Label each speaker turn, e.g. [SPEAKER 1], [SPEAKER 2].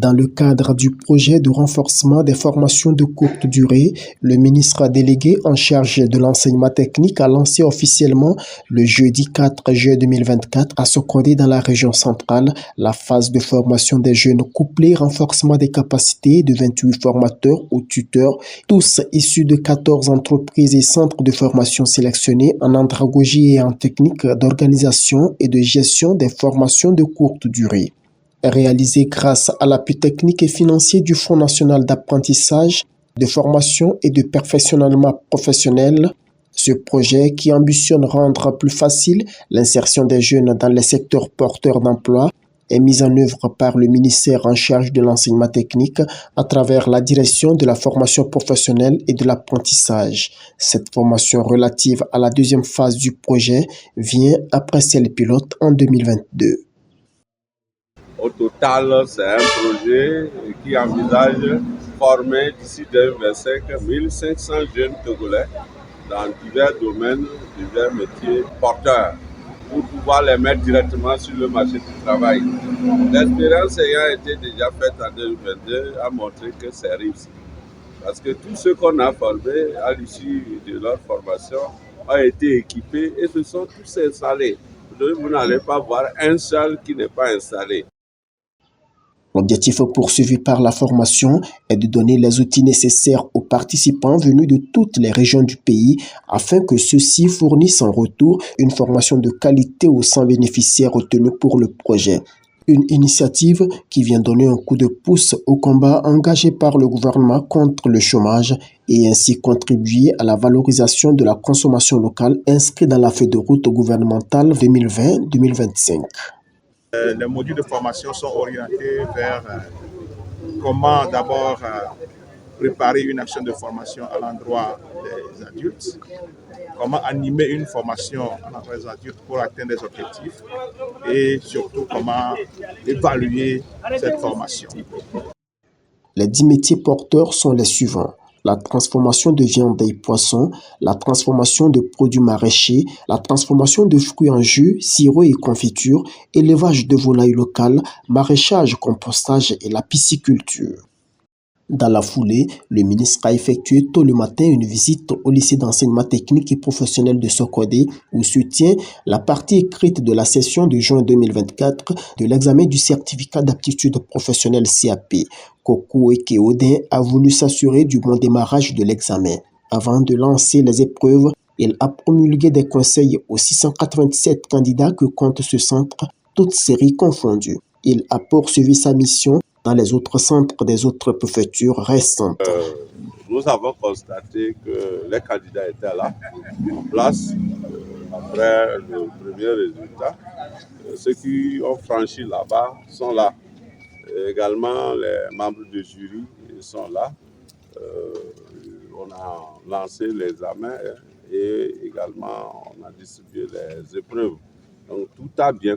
[SPEAKER 1] Dans le cadre du projet de renforcement des formations de courte durée, le ministre délégué en charge de l'enseignement technique a lancé officiellement le jeudi 4 juillet 2024 à Sokodé dans la région centrale la phase de formation des jeunes couplée renforcement des capacités de 28 formateurs ou tuteurs, tous issus de 14 entreprises et centres de formation sélectionnés en andragogie et en technique d'organisation et de gestion des formations de courte durée. Réalisé grâce à l'appui technique et financier du Fonds national d'apprentissage, de formation et de perfectionnement professionnel. Ce projet qui ambitionne rendre plus facile l'insertion des jeunes dans les secteurs porteurs d'emploi est mis en œuvre par le ministère en charge de l'enseignement technique à travers la direction de la formation professionnelle et de l'apprentissage. Cette formation relative à la deuxième phase du projet vient après celle pilote en 2022.
[SPEAKER 2] Au total, c'est un projet qui envisage de former d'ici 2025 1500 jeunes Togolais dans divers domaines, divers métiers porteurs pour pouvoir les mettre directement sur le marché du travail. L'expérience ayant été déjà faite en 2022 a montré que c'est réussi. Parce que tous ceux qu'on a formés à l'issue de leur formation ont été équipés et se sont tous installés. Vous n'allez pas voir un seul qui n'est pas installé.
[SPEAKER 1] L'objectif poursuivi par la formation est de donner les outils nécessaires aux participants venus de toutes les régions du pays afin que ceux-ci fournissent en retour une formation de qualité aux 100 bénéficiaires retenus pour le projet. Une initiative qui vient donner un coup de pouce au combat engagé par le gouvernement contre le chômage et ainsi contribuer à la valorisation de la consommation locale inscrite dans la feuille de route gouvernementale 2020-2025.
[SPEAKER 3] Les modules de formation sont orientés vers comment d'abord préparer une action de formation à l'endroit des adultes, comment animer une formation à l'endroit des adultes pour atteindre des objectifs et surtout comment évaluer cette formation.
[SPEAKER 1] Les 10 métiers porteurs sont les suivants: la transformation de viande et poissons, la transformation de produits maraîchers, la transformation de fruits en jus, sirops et confitures, élevage de volailles locales, maraîchage, compostage et la pisciculture. Dans la foulée, le ministre a effectué tôt le matin une visite au lycée d'enseignement technique et professionnel de Sokodé où se tient la partie écrite de la session de juin 2024 de l'examen du certificat d'aptitude professionnelle CAP. Koko Ekeodin a voulu s'assurer du bon démarrage de l'examen. Avant de lancer les épreuves, il a promulgué des conseils aux 687 candidats que compte ce centre, toutes séries confondues. Il a poursuivi sa mission dans les autres centres des autres préfectures récentes.
[SPEAKER 2] Nous avons constaté que les candidats étaient là, en place, après le premier résultat. Ceux qui ont franchi là-bas sont là. Également, les membres du jury sont là. On a lancé l'examen et également on a distribué les épreuves. Donc tout a bien